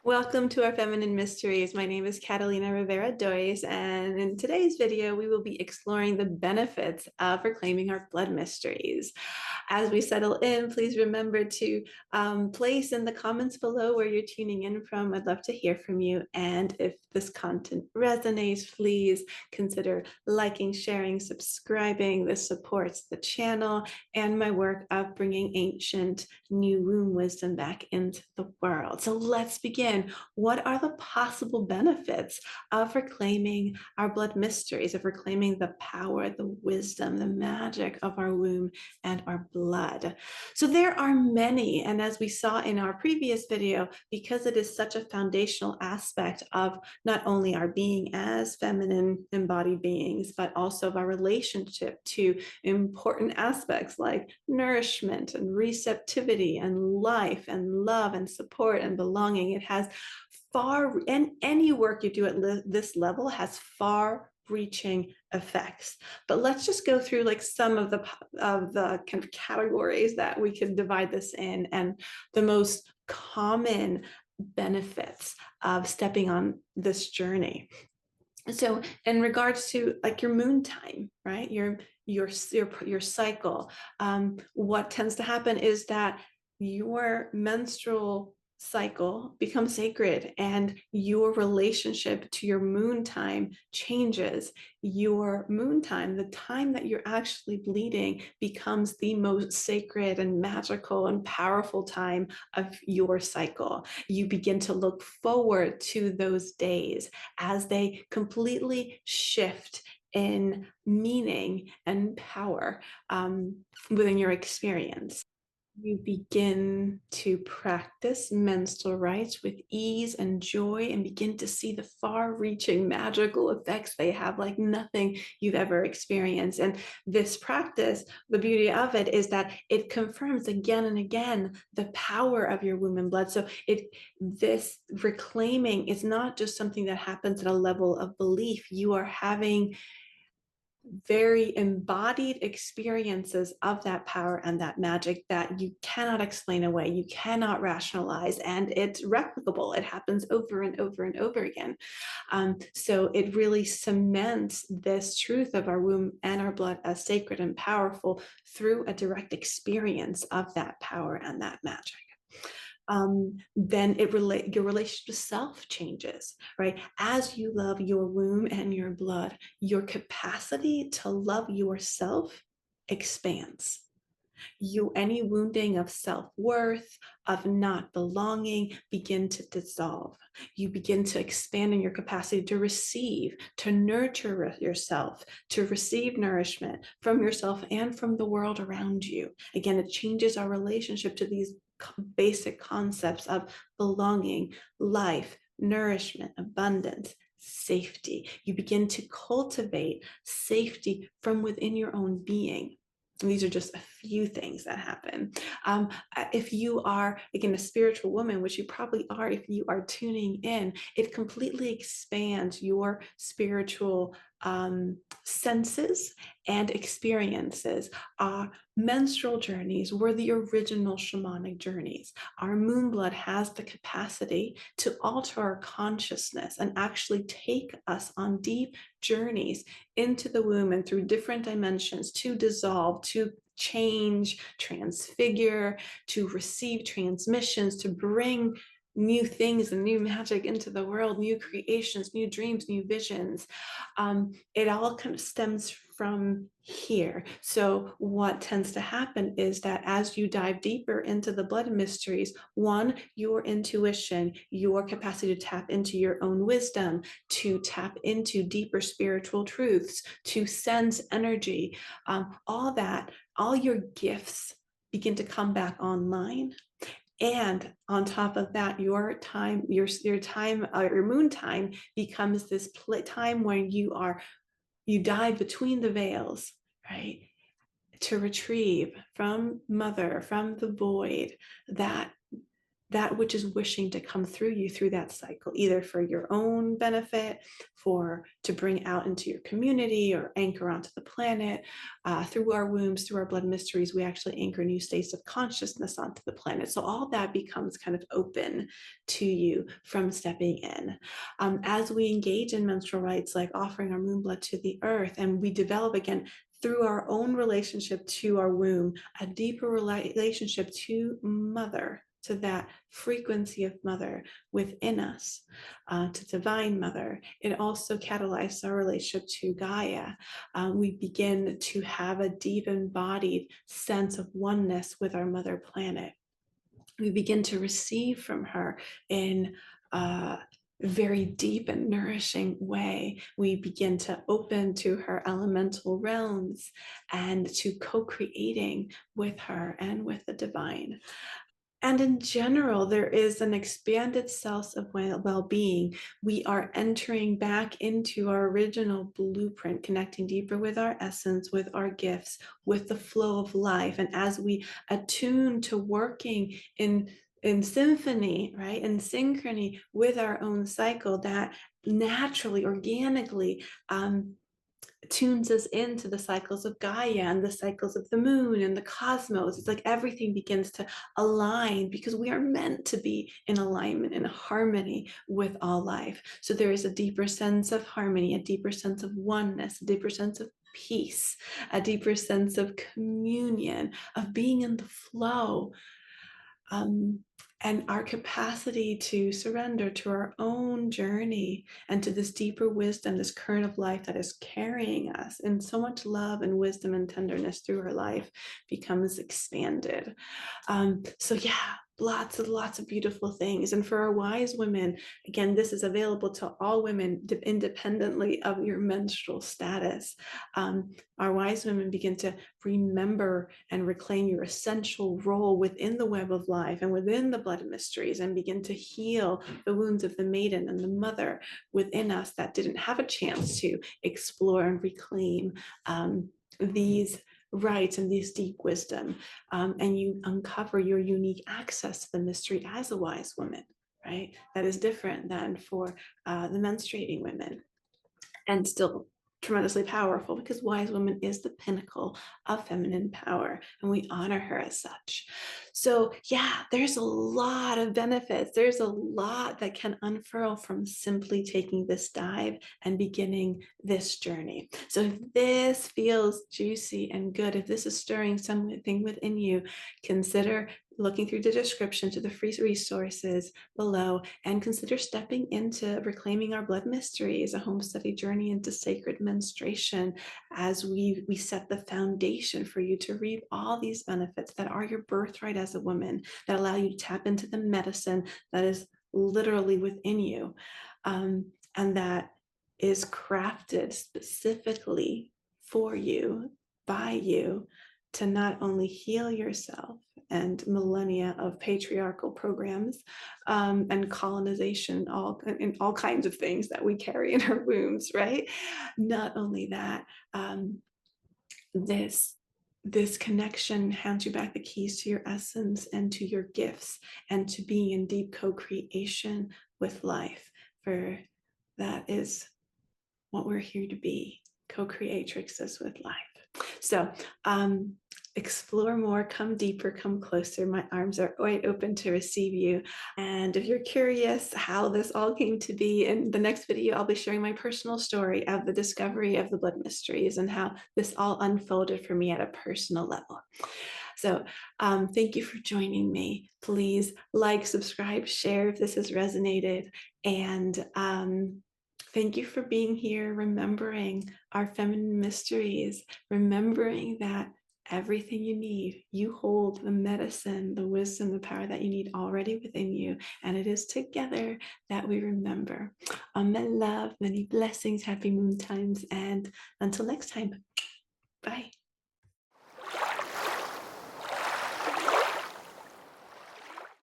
Welcome to our Feminine Mysteries. My name is Catalina Rivera Dois, and in today's video, we will be exploring the benefits of reclaiming our blood mysteries. As we settle in, please remember to place in the comments below where you're tuning in from. I'd love to hear from you. And if this content resonates, please consider liking, sharing, subscribing. This supports the channel and my work of bringing ancient new womb wisdom back into the world. So let's begin. What are the possible benefits of reclaiming our blood mysteries, of reclaiming the power, the wisdom, the magic of our womb and our blood? So there are many, and as we saw in our previous video, because it is such a foundational aspect of not only our being as feminine embodied beings, but also of our relationship to important aspects like nourishment and receptivity and life and love and support and belonging. It has and any work you do at this level has far-reaching effects. But let's just go through like some of the kind of categories that we can divide this in, and the most common benefits of stepping on this journey. So in regards to like your moon time, right? Your cycle, what tends to happen is that your menstrual cycle becomes sacred and your relationship to your moon time changes. Your moon time, the time that you're actually bleeding, becomes the most sacred and magical and powerful time of your cycle. You begin to look forward to those days as they completely shift in meaning and power within your experience. You begin to practice menstrual rites with ease and joy and begin to see the far-reaching magical effects they have like nothing you've ever experienced. And this practice, the beauty of it is that it confirms again and again the power of your womb and blood. So this reclaiming is not just something that happens at a level of belief. You are having very embodied experiences of that power and that magic that you cannot explain away, you cannot rationalize, and it's replicable. It happens over and over and over again. So it really cements this truth of our womb and our blood as sacred and powerful through a direct experience of that power and that magic. Then your relationship to self changes, right? As you love your womb and your blood, your capacity to love yourself expands. Any wounding of self-worth, of not belonging, begin to dissolve. You begin to expand in your capacity to receive, to nurture yourself, to receive nourishment from yourself and from the world around you. Again, it changes our relationship to these basic concepts of belonging, life, nourishment, abundance, safety. You begin to cultivate safety from within your own being. And these are just a few things that happen. If you are, again, a spiritual woman, which you probably are if you are tuning in, it completely expands your spiritual senses and experiences. Our menstrual journeys were the original shamanic journeys. Our moon blood has the capacity to alter our consciousness and actually take us on deep journeys into the womb and through different dimensions to dissolve, to change, transfigure, to receive transmissions, to bring new things and new magic into the world, new creations, new dreams, new visions. It all kind of stems from here. So what tends to happen is that as you dive deeper into the blood mysteries, one, your intuition, your capacity to tap into your own wisdom, to tap into deeper spiritual truths, to sense energy, all your gifts begin to come back online. And on top of that, your time, your moon time becomes this time when you dive between the veils, right? To retrieve from mother, from the void, that that which is wishing to come through you through that cycle, either for your own benefit, to bring out into your community or anchor onto the planet. Through our wombs, through our blood mysteries, we actually anchor new states of consciousness onto the planet. So all that becomes kind of open to you from stepping in. As we engage in menstrual rites, like offering our moon blood to the earth, and we develop again through our own relationship to our womb, a deeper relationship to mother, to that frequency of mother within us, to divine mother. It also catalyzes our relationship to Gaia. We begin to have a deep embodied sense of oneness with our mother planet. We begin to receive from her in a very deep and nourishing way. We begin to open to her elemental realms and to co-creating with her and with the divine. And in general, there is an expanded sense of well-being. We are entering back into our original blueprint, connecting deeper with our essence, with our gifts, with the flow of life. And as we attune to working in symphony, right, in synchrony with our own cycle, that naturally, organically, tunes us into the cycles of Gaia and the cycles of the moon and the cosmos. It's like everything begins to align because we are meant to be in alignment and harmony with all life. So there is a deeper sense of harmony, a deeper sense of oneness, a deeper sense of peace, a deeper sense of communion, of being in the flow. And our capacity to surrender to our own journey and to this deeper wisdom, this current of life that is carrying us in so much love and wisdom and tenderness through our life becomes expanded. So yeah, lots of beautiful things. And for our wise women, again, this is available to all women independently of your menstrual status. Our wise women begin to remember and reclaim your essential role within the web of life and within the blood mysteries, and begin to heal the wounds of the maiden and the mother within us that didn't have a chance to explore and reclaim these rites and these deep wisdom. And you uncover your unique access to the mystery as a wise woman, right? That is different than for the menstruating women, and still tremendously powerful, because wise woman is the pinnacle of feminine power, and we honor her as such. So yeah, there's a lot of benefits. There's a lot that can unfurl from simply taking this dive and beginning this journey. So if this feels juicy and good, if this is stirring something within you, consider looking through the description to the free resources below, and consider stepping into Reclaiming Our Blood Mysteries, a home study journey into sacred menstruation, as we set the foundation for you to reap all these benefits that are your birthright as a woman, that allow you to tap into the medicine that is literally within you, and that is crafted specifically for you, by you, to not only heal yourself and millennia of patriarchal programs and colonization, and all kinds of things that we carry in our wombs, right? Not only that, this connection hands you back the keys to your essence and to your gifts and to being in deep co-creation with life, for that is what we're here to be, co-creatrixes with life. So explore more, come deeper, come closer. My arms are wide open to receive you. And if you're curious how this all came to be, in the next video, I'll be sharing my personal story of the discovery of the blood mysteries and how this all unfolded for me at a personal level. So thank you for joining me. Please like, subscribe, share if this has resonated. And thank you for being here, remembering our feminine mysteries, remembering that everything you need, you hold the medicine, the wisdom, the power that you need already within you. And it is together that we remember. My love, many blessings, happy moon times, and until next time, bye.